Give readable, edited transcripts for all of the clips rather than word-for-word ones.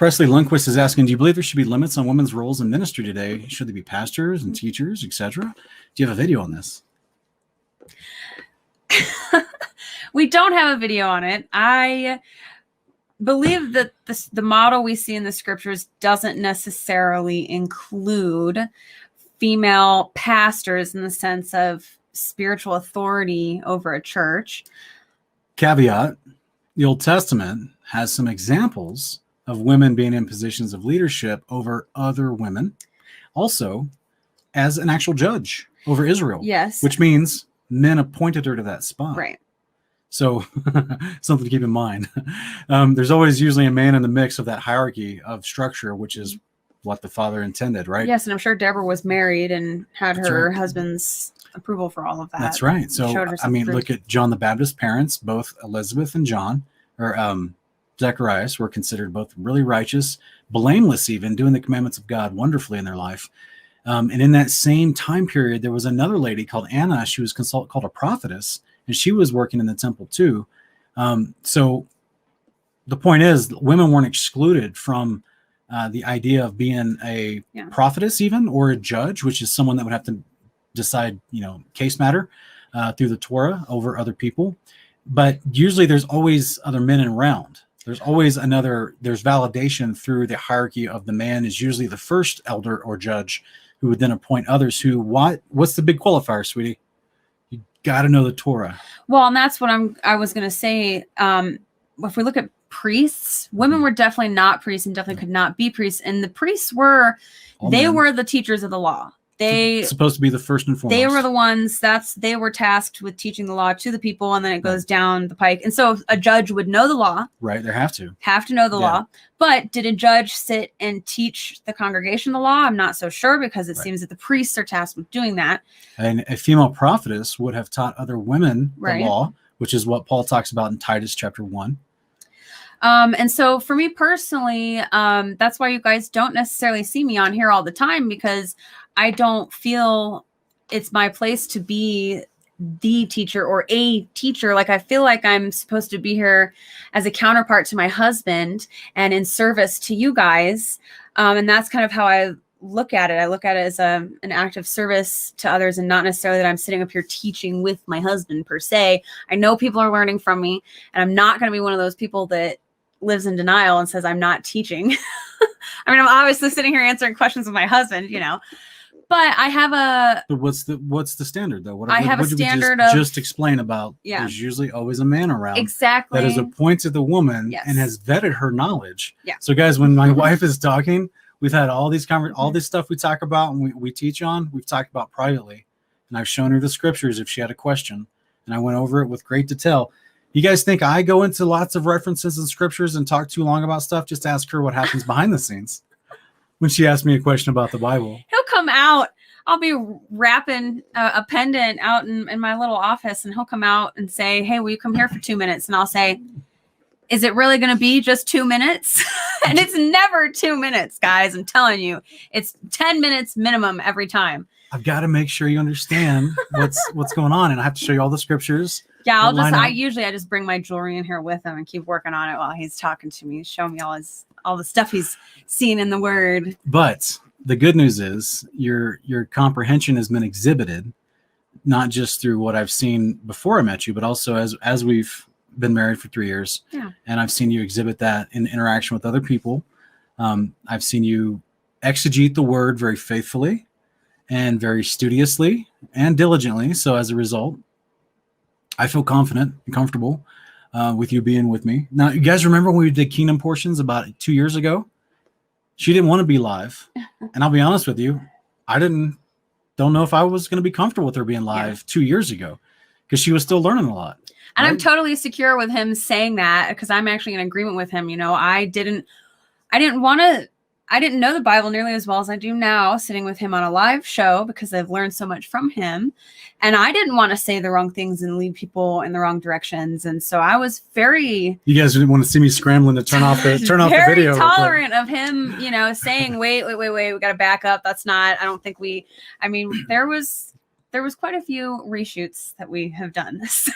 Presley Lundquist is asking, do you believe there should be limits on women's roles in ministry today? Should they be pastors and teachers, etc.? Do you have a video on this? We don't have a video on it. I believe that the model we see in the scriptures doesn't necessarily include female pastors in the sense of spiritual authority over a church. Caveat, the Old Testament has some examples of women being in positions of leadership over other women, also as an actual judge over Israel. Yes. Which means men appointed her to that spot. Right. So something to keep in mind. There's always usually a man in the mix of that hierarchy of structure, which is what the Father intended, right? Yes, and I'm sure Deborah was married and had her husband's approval for all of that. That's right. So, I mean, look at John the Baptist's parents, both Elizabeth and John, or Zacharias, were considered both really righteous, blameless even, doing the commandments of God wonderfully in their life. And in that same time period, there was another lady called Anna. She was called a prophetess, and she was working in the temple too. So the point is, women weren't excluded from the idea of being a prophetess even, or a judge, which is someone that would have to decide, case matter through the Torah over other people. But usually there's always other men around. There's always there's validation through the hierarchy of the man is usually the first elder or judge, who would then appoint others who, what's the big qualifier, sweetie? You got to know the Torah. Well, and that's what I was going to say. If we look at priests, women were definitely not priests and definitely could not be priests. And the priests were the teachers of the law. They supposed to be the first and foremost. They were the ones they were tasked with teaching the law to the people, and then it goes down the pike. And so a judge would know the law. Right. They have to know the law. But did a judge sit and teach the congregation the law? I'm not so sure, because it seems that the priests are tasked with doing that. And a female prophetess would have taught other women the law, which is what Paul talks about in Titus chapter 1. And so for me personally, that's why you guys don't necessarily see me on here all the time, because I don't feel it's my place to be the teacher or a teacher. Like, I feel like I'm supposed to be here as a counterpart to my husband and in service to you guys. And that's kind of how I look at it. I look at it as an act of service to others, and not necessarily that I'm sitting up here teaching with my husband per se. I know people are learning from me, and I'm not going to be one of those people that lives in denial and says I'm not teaching. I mean, I'm obviously sitting here answering questions with my husband, but I have But what's the standard though? I have a standard just explain about. There's usually always a man around. Exactly. That has appointed the woman and has vetted her knowledge. Yeah. So guys, when my wife is talking, we've had all these all this stuff we talk about and we teach on, we've talked about privately. And I've shown her the scriptures if she had a question. And I went over it with great detail. You guys think I go into lots of references and scriptures and talk too long about stuff? Just ask her what happens behind the scenes when she asks me a question about the Bible. He'll come out. I'll be wrapping a pendant out in my little office, and he'll come out and say, "Hey, will you come here for 2 minutes?" And I'll say, "Is it really going to be just 2 minutes?" And it's never 2 minutes, guys. I'm telling you, it's 10 minutes minimum every time. I've got to make sure you understand what's going on, and I have to show you all the scriptures. Yeah, I just bring my jewelry in here with him and keep working on it while he's talking to me, show me all the stuff he's seen in the Word. But the good news is your comprehension has been exhibited, not just through what I've seen before I met you, but also as we've been married for 3 years. Yeah. And I've seen you exhibit that in interaction with other people. I've seen you exegete the Word very faithfully and very studiously and diligently. So as a result, I feel confident and comfortable with you being with me. Now, you guys remember when we did Kingdom Portions about 2 years ago? She didn't want to be live. And I'll be honest with you, I don't know if I was going to be comfortable with her being live 2 years ago, because she was still learning a lot. And I'm totally secure with him saying that, because I'm actually in agreement with him. I didn't know the Bible nearly as well as I do now, sitting with him on a live show, because I've learned so much from him. And I didn't want to say the wrong things and lead people in the wrong directions. And so I was You guys didn't want to see me scrambling to turn off the video. Very tolerant of him, saying, wait, we got to back up. I don't think there was there was quite a few reshoots that we have done. So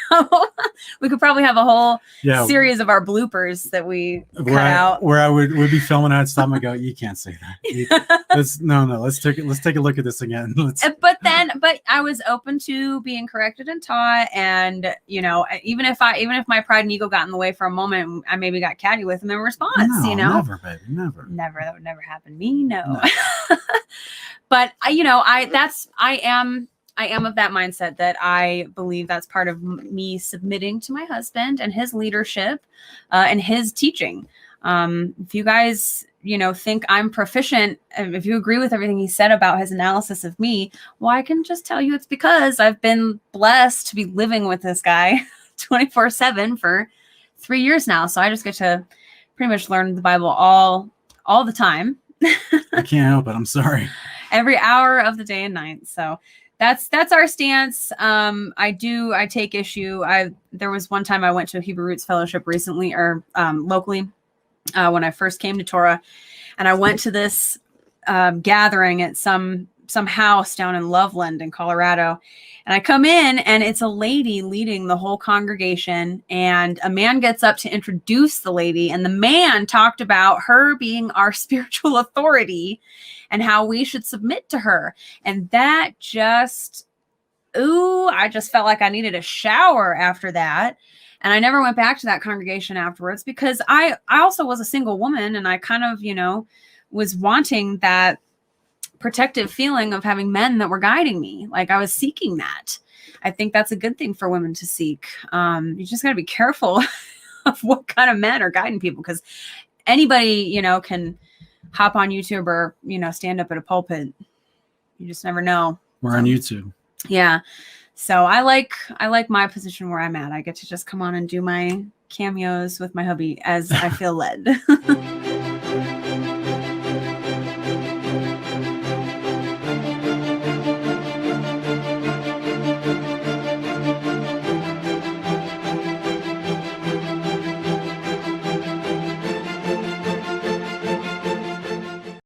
we could probably have a whole series of our bloopers that we cut out. Where I would be filming, I'd stop and go, "You can't say that. Let's take a look at this again." But I was open to being corrected and taught, and you know, even if my pride and ego got in the way for a moment, I maybe got catty with him in response. No, you know, never, baby, never. That would never happen to me. No. But you know, I am of that mindset that I believe that's part of me submitting to my husband and his leadership and his teaching. If you guys, you know, think I'm proficient, if you agree with everything he said about his analysis of me, well, I can just tell you it's because I've been blessed to be living with this guy 24/7 for 3 years now. So I just get to pretty much learn the Bible all the time. I can't help it. I'm sorry. Every hour of the day and night. So that's our stance. I take issue. There was one time I went to a Hebrew Roots Fellowship recently, or locally, when I first came to Torah, and I went to this gathering at some house down in Loveland in Colorado. And I come in and it's a lady leading the whole congregation, and a man gets up to introduce the lady, and the man talked about her being our spiritual authority and how we should submit to her. And that just, I just felt like I needed a shower after that. And I never went back to that congregation afterwards, because I also was a single woman, and I kind of, you know, was wanting that protective feeling of having men that were guiding me. Like I was seeking that. I think that's a good thing for women to seek. You just got to be careful of what kind of men are guiding people, because anybody, you know, can hop on YouTube or, you know, stand up at a pulpit. You just never know. We're on YouTube. Yeah. So I like my position where I'm at. I get to just come on and do my cameos with my hubby as I feel led.